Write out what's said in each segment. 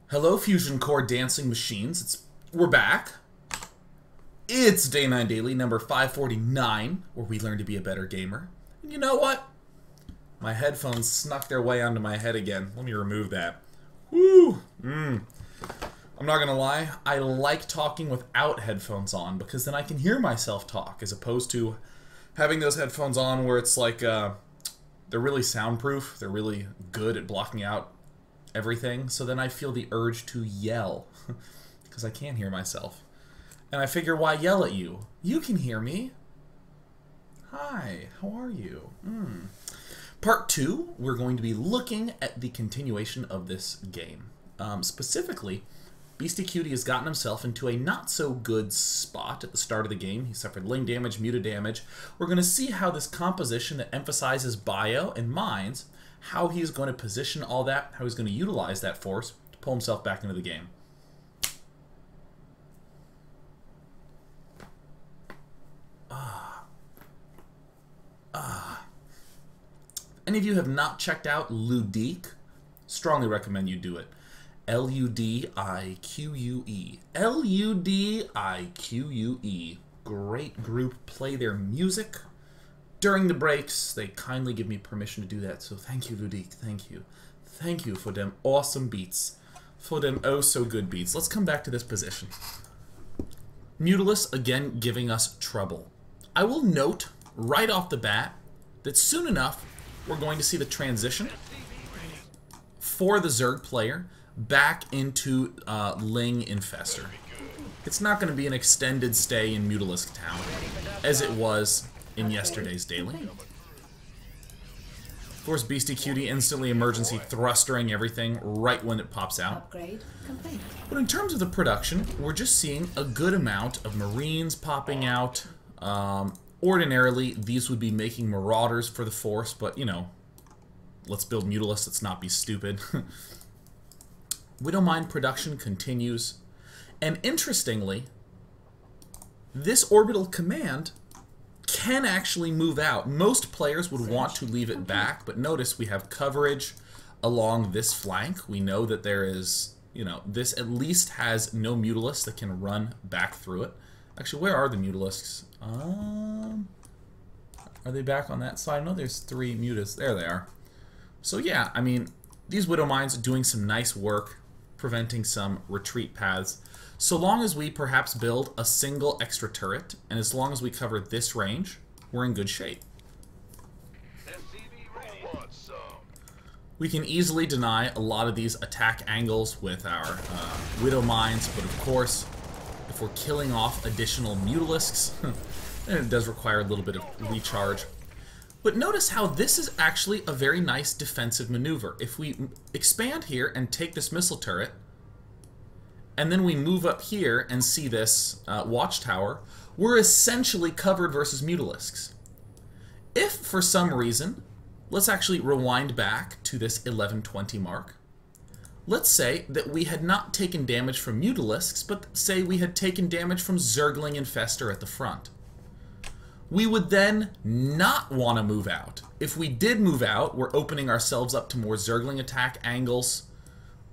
Hello, Fusion Core dancing machines. We're back. It's Day 9 Daily, number 549, where we learn to be a better gamer. And you know what? My headphones snuck their way onto my head again. Let me remove that. Woo! I'm not gonna lie, I like talking without headphones on, because then I can hear myself talk, as opposed to having those headphones on where it's like, they're really soundproof, they're really good at blocking out everything, so then I feel the urge to yell, because I can't hear myself. And I figure, why yell at you? You can hear me. Hi, how are you? Part 2, we're going to be looking at the continuation of this game. Specifically, BeastyQT has gotten himself into a not-so-good spot at the start of the game. He suffered ling damage, muta damage. We're going to see how this composition that emphasizes bio and mines, how he's going to position all that, how he's going to utilize that force to pull himself back into the game. Any of you have not checked out Ludique? Strongly recommend you do it. L-U-D-I-Q-U-E. L-U-D-I-Q-U-E. Great group. Play their music during the breaks. They kindly give me permission to do that, so thank you, Ludique. Thank you. Thank you for them awesome beats. For them oh-so-good beats. Let's come back to this position. Muta+ling again giving us trouble. I will note right off the bat that soon enough we're going to see the transition for the Zerg player back into ling+infestor. It's not going to be an extended stay in Muta+ling town as it was in yesterday's daily. Of course, BeastyQT instantly emergency thrustering everything right when it pops out. But in terms of the production, we're just seeing a good amount of Marines popping out. Ordinarily, these would be making Marauders for the Force, but, you know, let's build Muta+ling, let's not be stupid. Widowmine production continues, and interestingly, this orbital command can actually move out. Most players would want to leave it back, but notice we have coverage along this flank. We know that there is, you know, this at least has no Muta+ling that can run back through it. Actually, where are the Muta+lings? Are they back on that side? No, there's 3 mutas. There they are. So yeah, I mean, these Widowmines are doing some nice work, preventing some retreat paths. So long as we perhaps build a single extra turret, and as long as we cover this range, we're in good shape. We can easily deny a lot of these attack angles with our Widowmines, but of course, if we're killing off additional Muta+lings, then it does require a little bit of recharge. But notice how this is actually a very nice defensive maneuver. If we expand here and take this missile turret, and then we move up here and see this watchtower, we're essentially covered versus Muta+lings. If, for some reason, let's actually rewind back to this 1120 mark. Let's say that we had not taken damage from Muta+lings, but say we had taken damage from ling+infestor at the front. We would then not want to move out. If we did move out, we're opening ourselves up to more Zergling attack angles.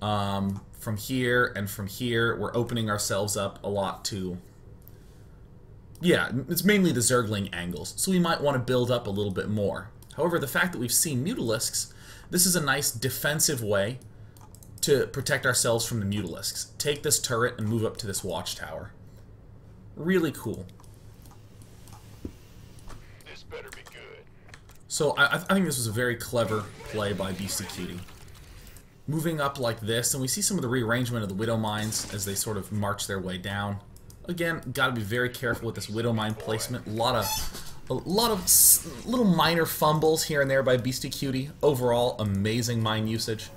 From here and from here, we're opening ourselves up a lot to... Yeah, it's mainly the Zergling angles, so we might want to build up a little bit more. However, the fact that we've seen Muta+lings, this is a nice defensive way to protect ourselves from the Muta+lings. Take this turret and move up to this watchtower. Really cool. This better be good. So I think this was a very clever play by BeastyQT. Moving up like this, and we see some of the rearrangement of the Widowmines as they sort of march their way down. Again, got to be very careful with this Widowmine placement. A lot of little minor fumbles here and there by BeastyQT. Overall, amazing mine usage.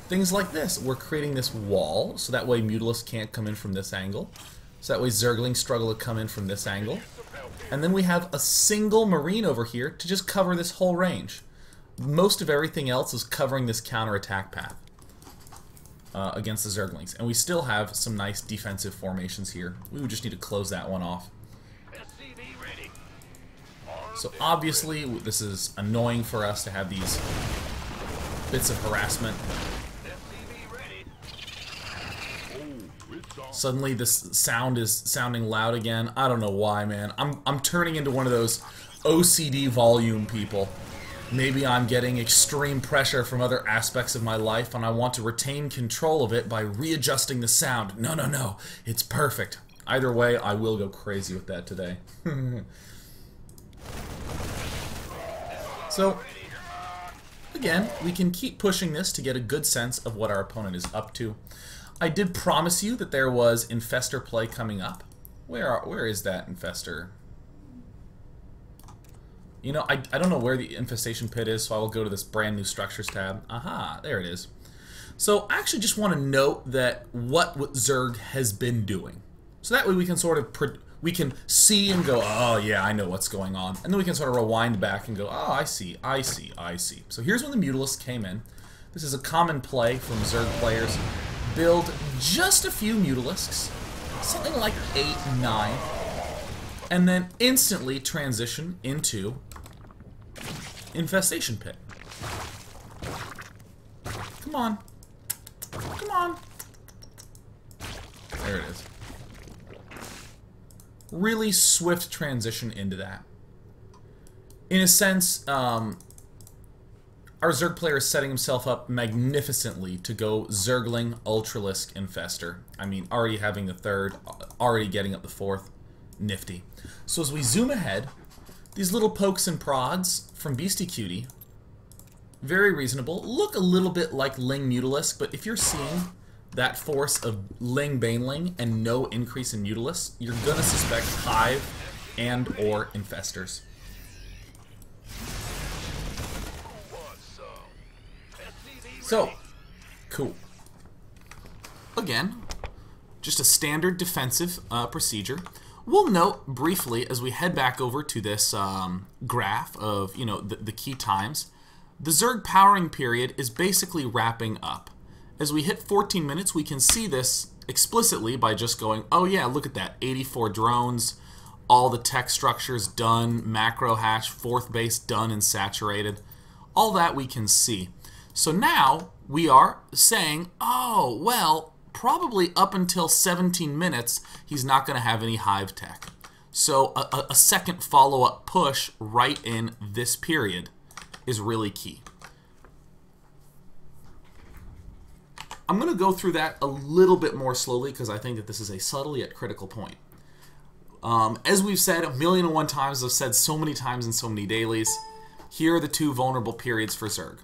Things like this. We're creating this wall, so that way Muta+ling can't come in from this angle. So that way Zerglings struggle to come in from this angle. And then we have a single Marine over here to just cover this whole range. Most of everything else is covering this counterattack path against the Zerglings. And we still have some nice defensive formations here. We would just need to close that one off. So obviously, this is annoying for us to have these bits of harassment. Suddenly this sound is sounding loud again. I don't know why, man. I'm turning into one of those OCD volume people. Maybe I'm getting extreme pressure from other aspects of my life and I want to retain control of it by readjusting the sound. No, no, no. It's perfect. Either way, I will go crazy with that today. So, again, we can keep pushing this to get a good sense of what our opponent is up to. I did promise you that there was infestor play coming up. Where is that infestor? You know, I don't know where the infestation pit is, so I will go to this brand new structures tab. Aha, there it is. So I actually just want to note that what Zerg has been doing. So that way we can sort of we can see and go, oh yeah, I know what's going on. And then we can sort of rewind back and go, oh, I see, I see, I see. So here's when the Mutalisks came in. This is a common play from Zerg players. Build just a few Mutalisks, something like 8, 9, and then instantly transition into infestation pit. Come on. Come on. There it is. Really swift transition into that. In a sense, our Zerg player is setting himself up magnificently to go Zergling, Ultralisk, Infestor. I mean, already having the third, already getting up the fourth. Nifty. So as we zoom ahead, these little pokes and prods from BeastyQT, very reasonable. Look a little bit like Ling Mutalisk, but if you're seeing that force of Ling Baneling and no increase in Mutalisk, you're gonna suspect hive and or infestors. So, cool. Again, just a standard defensive procedure. We'll note briefly as we head back over to this graph of, you know, the key times. The Zerg powering period is basically wrapping up. As we hit 14 minutes, we can see this explicitly by just going, oh yeah, look at that, 84 drones, all the tech structures done, macro hash, fourth base done and saturated. All that we can see. So now we are saying, oh, well, probably up until 17 minutes, he's not going to have any hive tech. So a second follow-up push right in this period is really key. I'm going to go through that a little bit more slowly because I think that this is a subtle yet critical point. As we've said 1,000,001 times, I've said so many times in so many dailies, here are the two vulnerable periods for Zerg.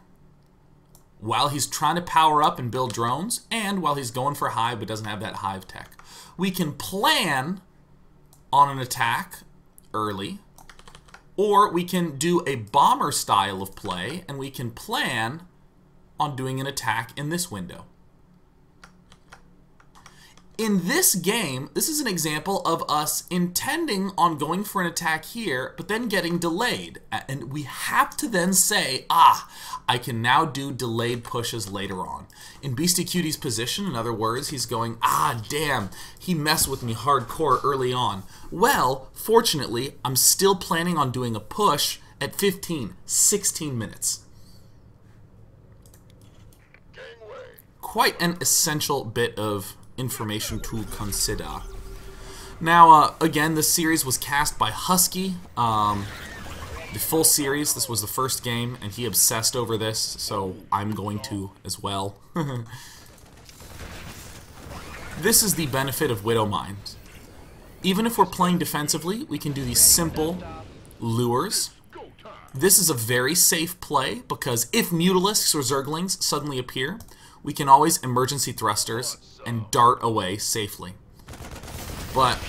While he's trying to power up and build drones, and while he's going for hive but doesn't have that hive tech. We can plan on an attack early, or we can do a bomber style of play, and we can plan on doing an attack in this window. In this game, this is an example of us intending on going for an attack here, but then getting delayed. And we have to then say, ah, I can now do delayed pushes later on. In BeastyQT's position, in other words, he's going, ah, damn, he messed with me hardcore early on. Well, fortunately, I'm still planning on doing a push at 15, 16 minutes. Quite an essential bit of information to consider. Now, again, this series was cast by Husky. The full series, this was the first game, and he obsessed over this, so I'm going to as well. This is the benefit of Widow Mines. Even if we're playing defensively, we can do these simple lures. This is a very safe play, because if Mutalisks or Zerglings suddenly appear, we can always emergency thrusters and dart away safely. But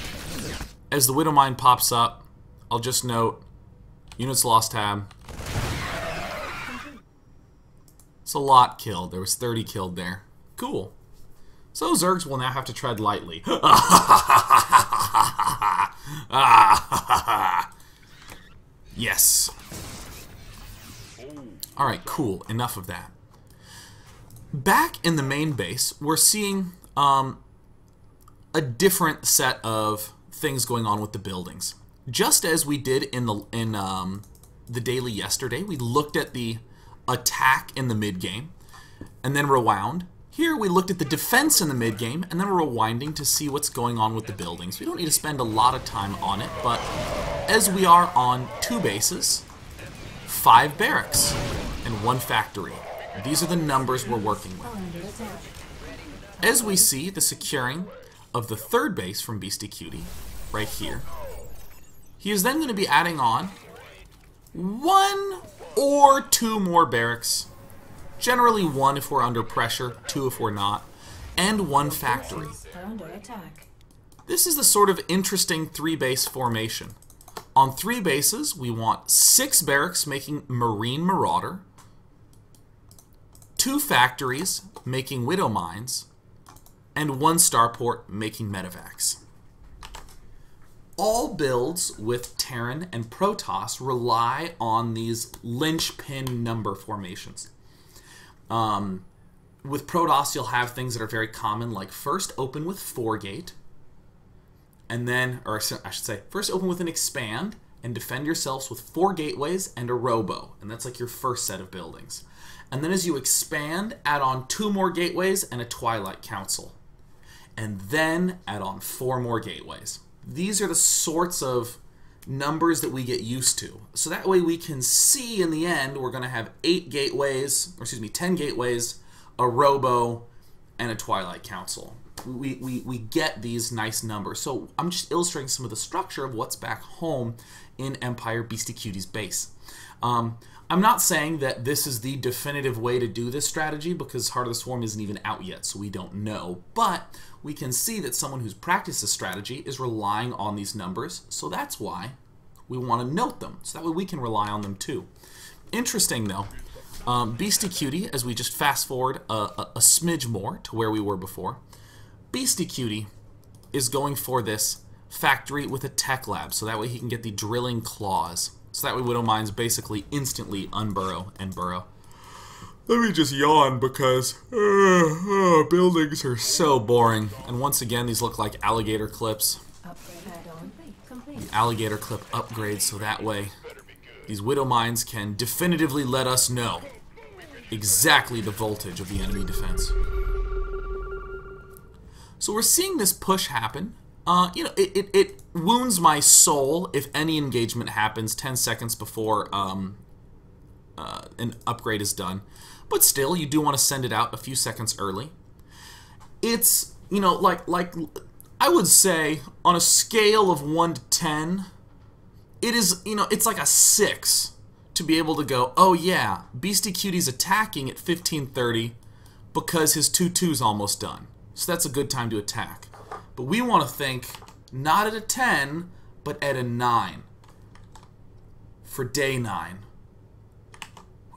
as the Widow Mine pops up, I'll just note, units lost tab. It's a lot killed. There was 30 killed there. Cool. So Zergs will now have to tread lightly. Yes. Alright, cool. Enough of that. Back in the main base, we're seeing a different set of things going on with the buildings. Just as we did in the daily yesterday, we looked at the attack in the mid game and then rewound. Here we looked at the defense in the mid-game, and then we're rewinding to see what's going on with the buildings. We don't need to spend a lot of time on it, but as we are on 2 bases, 5 barracks, and 1 factory. These are the numbers we're working with. As we see the securing of the 3rd base from BeastyQT, right here, he is then going to be adding on 1 or 2 more barracks. Generally 1 if we're under pressure, 2 if we're not, and 1 factory. This is the sort of interesting 3-base formation. On 3 bases, we want 6 barracks making Marine Marauder, 2 factories making Widow Mines, and 1 starport making medivacs. All builds with Taran and Protoss rely on these linchpin number formations. With Protoss, you'll have things that are very common, like first open with 4 gate, and then, or I should say, first open with an expand and defend yourselves with 4 gateways and a robo, and that's like your first set of buildings. And then as you expand, add on 2 more gateways and a Twilight Council, and then add on 4 more gateways. These are the sorts of numbers that we get used to. So that way we can see in the end we're going to have 8 gateways, or excuse me, 10 gateways, a robo, and a Twilight Council. We get these nice numbers. So I'm just illustrating some of the structure of what's back home in Empire BeastyQT's base. I'm not saying that this is the definitive way to do this strategy because Heart of the Swarm isn't even out yet, so we don't know. But we can see that someone who's practiced this strategy is relying on these numbers, so that's why we want to note them, so that way we can rely on them too. Interesting though, BeastyQT, as we just fast forward a smidge more to where we were before, BeastyQT is going for this factory with a tech lab, so that way he can get the drilling claws. So that way Widow Mines basically instantly unburrow and burrow. Let me just yawn because buildings are so boring. And once again, these look like alligator clips. The alligator clip upgrades so that way these Widow Mines can definitively let us know exactly the voltage of the enemy defense. So we're seeing this push happen. You know, it wounds my soul if any engagement happens 10 seconds before an upgrade is done. But still, you do want to send it out a few seconds early. It's, you know, like I would say on a scale of 1 to 10, it is, you know, it's like a 6 to be able to go, oh yeah, BeastyQT's attacking at 15:30 because his 2-2's almost done. So that's a good time to attack. But we want to think not at a 10, but at a 9 for day 9.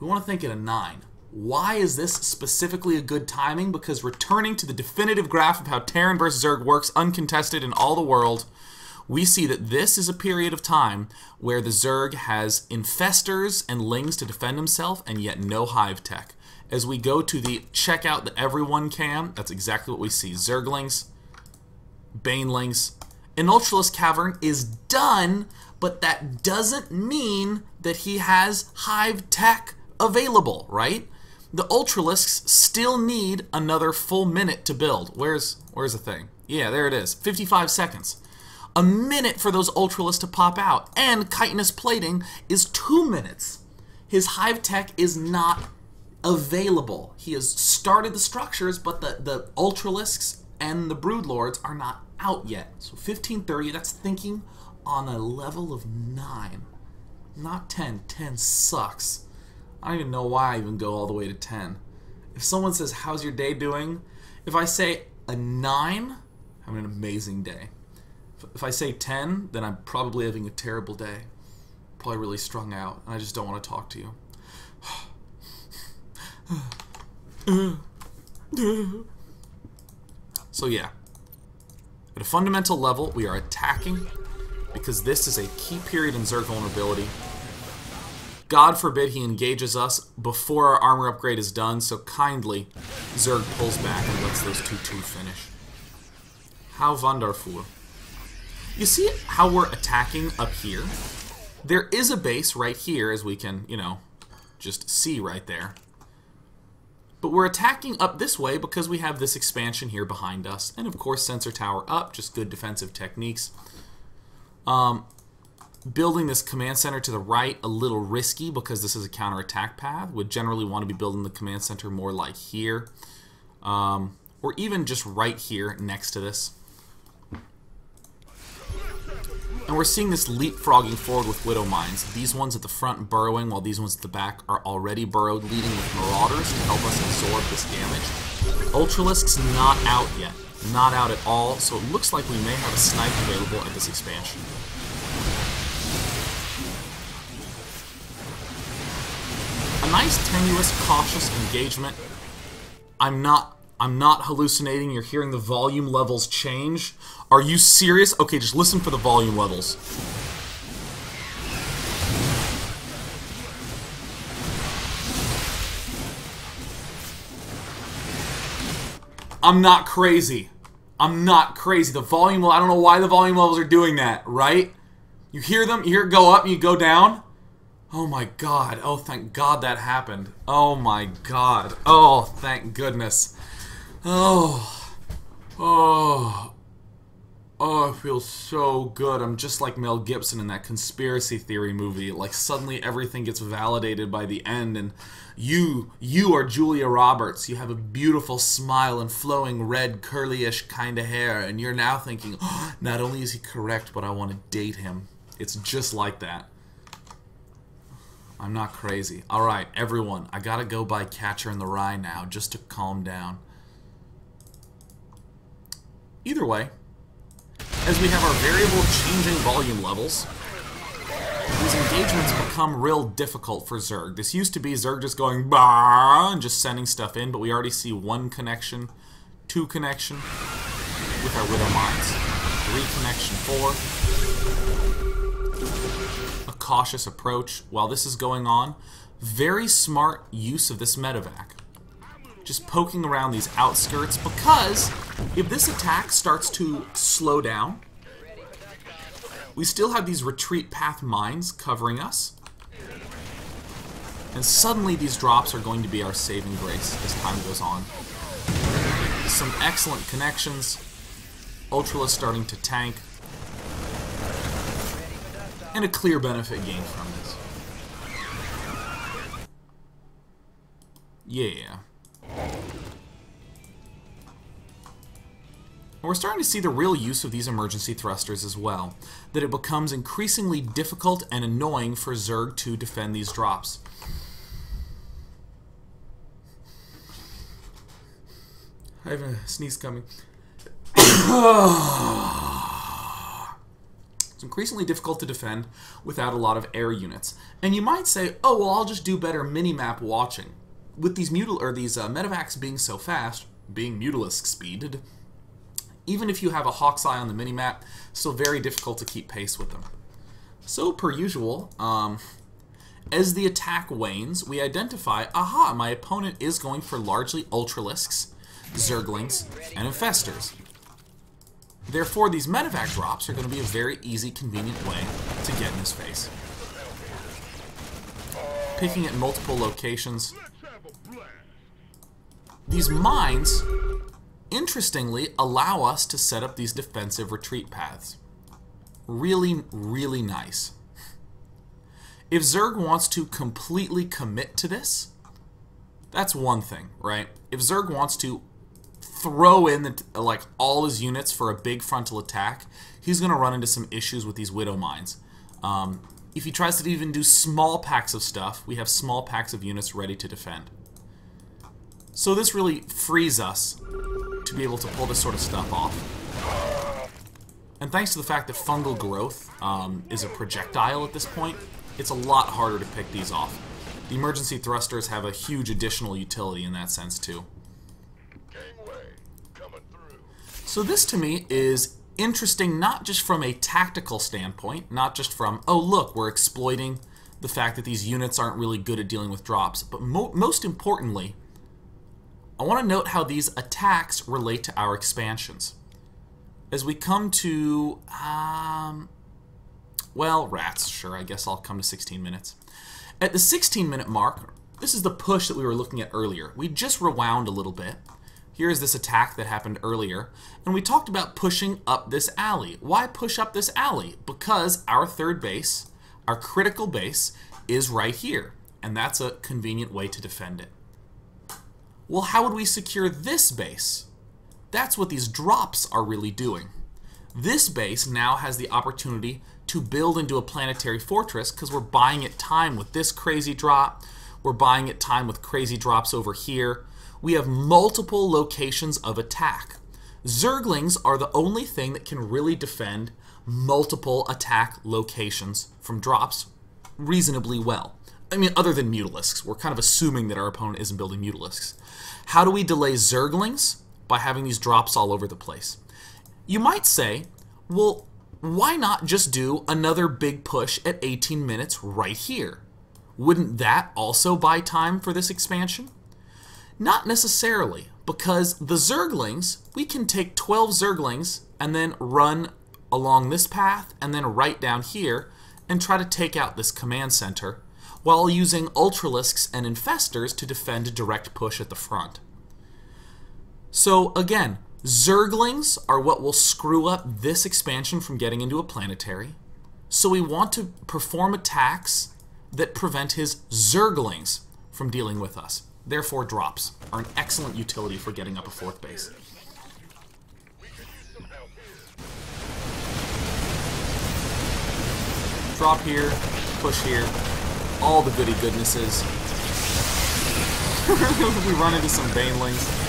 We want to think at a 9. Why is this specifically a good timing? Because returning to the definitive graph of how Taran versus Zerg works uncontested in all the world, we see that this is a period of time where the Zerg has infestors and lings to defend himself and yet no hive tech. As we go to the checkout that everyone can, that's exactly what we see. Zerglings, Banelings. An Ultralisk Cavern is done, but that doesn't mean that he has hive tech available, right? The Ultralisks still need another full minute to build. Where's the thing? Yeah, there it is. 55 seconds. A minute for those Ultralisks to pop out. And chitinous plating is 2 minutes. His hive tech is not available. He has started the structures, but the Ultralisks and the Broodlords are not out yet. So 15:30, that's thinking on a level of 9. Not 10. 10 sucks. I don't even know why I even go all the way to 10. If someone says, how's your day doing? If I say a 9, I'm having an amazing day. If I say 10, then I'm probably having a terrible day. Probably really strung out, and I just don't want to talk to you. So yeah, at a fundamental level, we are attacking because this is a key period in Zerg vulnerability. God forbid he engages us before our armor upgrade is done, so kindly Zerg pulls back and lets those 2-2 finish. How wonderful. You see how we're attacking up here? There is a base right here, as we can, you know, just see right there. But But we're attacking up this way because we have this expansion here behind us. And of course, sensor tower up, just good defensive techniques. Building this command center to the right, a little risky because this is a counterattack path. Would generally want to be building the command center more like here. Or even just right here next to this. And we're seeing this leapfrogging forward with Widow Mines. These ones at the front burrowing, while these ones at the back are already burrowed, leading with Marauders to help us absorb this damage. Ultralisk's not out yet. Not out at all, so it looks like we may have a snipe available at this expansion. A nice, tenuous, cautious engagement. I'm not hallucinating. You're hearing the volume levels change. Are you serious? Okay, just listen for the volume levels. I'm not crazy. I'm not crazy. The volume, I don't know why the volume levels are doing that, right? You hear them, you hear it go up and you go down. Oh my god. Oh, thank god that happened. Oh my god. Oh, thank goodness. Oh, it feels so good. I'm just like Mel Gibson in that conspiracy theory movie. Like, suddenly everything gets validated by the end, and you are Julia Roberts. You have a beautiful smile and flowing red, curly-ish kind of hair, and you're now thinking, oh, not only is he correct, but I want to date him. It's just like that. I'm not crazy. Alright, everyone, I gotta go buy Catcher in the Rye now, just to calm down. Either way, as we have our variable changing volume levels, these engagements become real difficult for Zerg. This used to be Zerg just going bah and just sending stuff in, but we already see 1 connection, 2 connection with our Widow Mines, 3 connection, 4. A cautious approach while this is going on. Very smart use of this medivac. Just poking around these outskirts, because if this attack starts to slow down, we still have these retreat path mines covering us, and suddenly these drops are going to be our saving grace as time goes on. Some excellent connections, Ultralisk starting to tank, and a clear benefit gained from this. Yeah. We're starting to see the real use of these emergency thrusters as well, that it becomes increasingly difficult and annoying for Zerg to defend these drops. I have a sneeze coming. It's increasingly difficult to defend without a lot of air units. And you might say, oh, well, I'll just do better minimap watching. With these medivacs being so fast, being Mutalisk speeded, even if you have a hawk's eye on the minimap, still very difficult to keep pace with them. So, per usual, as the attack wanes, we identify, aha, my opponent is going for largely Ultralisks, Zerglings, and Infestors. Therefore, these medivac drops are going to be a very easy, convenient way to get in his face. Picking at multiple locations. These mines, interestingly, allow us to set up these defensive retreat paths. Really, really nice. If Zerg wants to completely commit to this, that's one thing, right? If Zerg wants to throw in like all his units for a big frontal attack, he's going to run into some issues with these Widow Mines. If he tries to even do small packs of stuff, we have small packs of units ready to defend. So this really frees us to be able to pull this sort of stuff off. And thanks to the fact that fungal growth is a projectile at this point, it's a lot harder to pick these off. The emergency thrusters have a huge additional utility in that sense too. So this to me is interesting, not just from a tactical standpoint, not just from, oh look, we're exploiting the fact that these units aren't really good at dealing with drops, but most importantly, I want to note how these attacks relate to our expansions. As we come to, well, rats, sure, I guess I'll come to 16 minutes. At the 16-minute mark, this is the push that we were looking at earlier. We just rewound a little bit. Here's this attack that happened earlier, and we talked about pushing up this alley. Why push up this alley? Because our third base, our critical base, is right here, and that's a convenient way to defend it. Well, how would we secure this base? That's what these drops are really doing. This base now has the opportunity to build into a planetary fortress because we're buying it time with this crazy drop. We're buying it time with crazy drops over here. We have multiple locations of attack. Zerglings are the only thing that can really defend multiple attack locations from drops reasonably well. I mean, other than mutalisks. We're kind of assuming that our opponent isn't building mutalisks. How do we delay Zerglings? By having these drops all over the place. You might say, well, why not just do another big push at 18 minutes right here? Wouldn't that also buy time for this expansion? Not necessarily, because the Zerglings, we can take 12 Zerglings and then run along this path and then right down here and try to take out this command center while using Ultralisks and Infestors to defend a direct push at the front. So again, Zerglings are what will screw up this expansion from getting into a planetary. So we want to perform attacks that prevent his Zerglings from dealing with us. Therefore, drops are an excellent utility for getting up a fourth base. Drop here, push here, all the goody goodnesses. We run into some banelings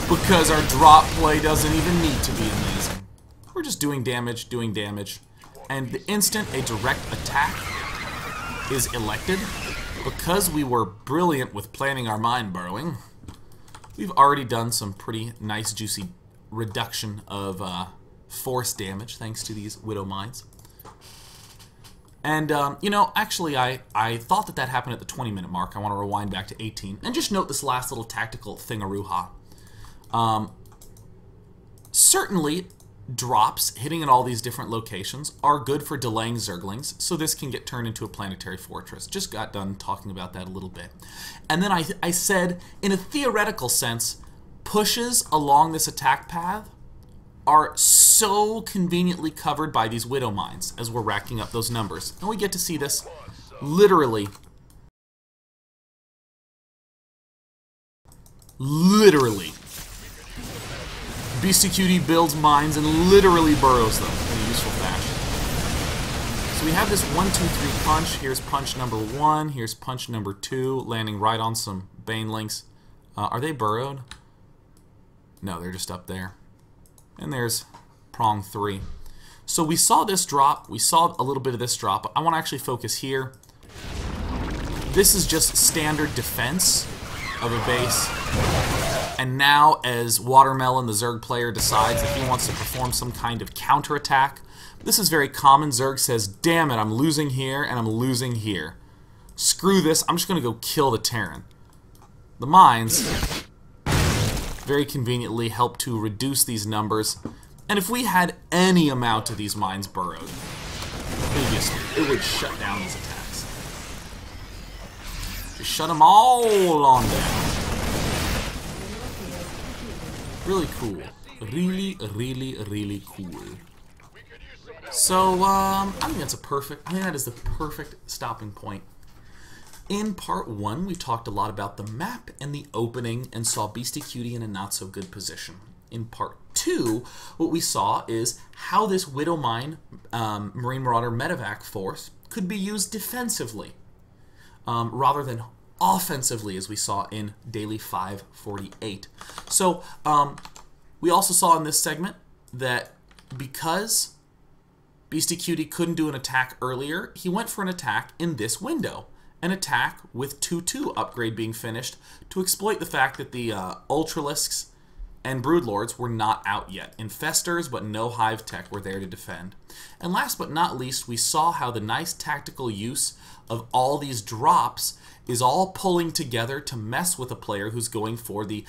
because our drop play doesn't even need to be amazing. We're just doing damage, and the instant a direct attack is elected, because we were brilliant with planning our mind burrowing, we've already done some pretty nice juicy reduction of force damage thanks to these Widow Mines. And, you know, actually I thought that happened at the 20-minute mark. I want to rewind back to 18. And just note this last little tactical thingaruha. Certainly, drops hitting at all these different locations are good for delaying Zerglings, so this can get turned into a planetary fortress. Just got done talking about that a little bit. And then I said, in a theoretical sense, pushes along this attack path are so conveniently covered by these Widow Mines as we're racking up those numbers. And we get to see this literally BeastyQT builds mines and literally burrows them in a useful fashion. So we have this 1, 2, 3 punch. Here's punch number 1. Here's punch number 2, landing right on some banelings. Are they burrowed? No, they're just up there. And there's prong 3. So we saw this drop. We saw a little bit of this drop. I want to actually focus here. This is just standard defense of a base. And now, as Watermelon, the Zerg player, decides that he wants to perform some kind of counterattack, this is very common. Zerg says, damn it, I'm losing here and I'm losing here. Screw this, I'm just going to go kill the Taran. The mines very conveniently help to reduce these numbers, and if we had any amount of these mines burrowed previously, it would shut down these attacks. Just shut them all on down. Really cool. Really cool. So, I think that is the perfect stopping point. In part 1, we talked a lot about the map and the opening and saw BeastyQT in a not-so-good position. In part 2, what we saw is how this Widow Mine Marine Marauder Medivac force could be used defensively rather than offensively, as we saw in Daily 548. So, we also saw in this segment that because BeastyQT couldn't do an attack earlier, he went for an attack in this window. An attack with 2/2 upgrade being finished to exploit the fact that the Ultralisks and Broodlords were not out yet. Infestors, but no hive tech were there to defend. And last but not least, we saw how the nice tactical use of all these drops is all pulling together to mess with a player who's going for the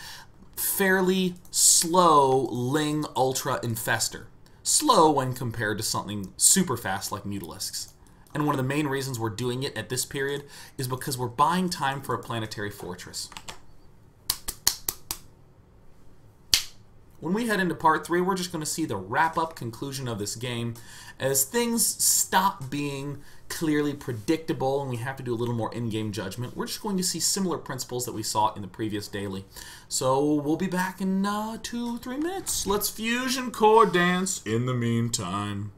fairly slow Ling Ultra Infestor. Slow when compared to something super fast like Mutalisks. And one of the main reasons we're doing it at this period is because we're buying time for a planetary fortress. When we head into part 3, we're just going to see the wrap-up conclusion of this game as things stop being clearly predictable and we have to do a little more in-game judgment. We're just going to see similar principles that we saw in the previous daily. So we'll be back in 2-3 minutes. Let's fusion core dance in the meantime.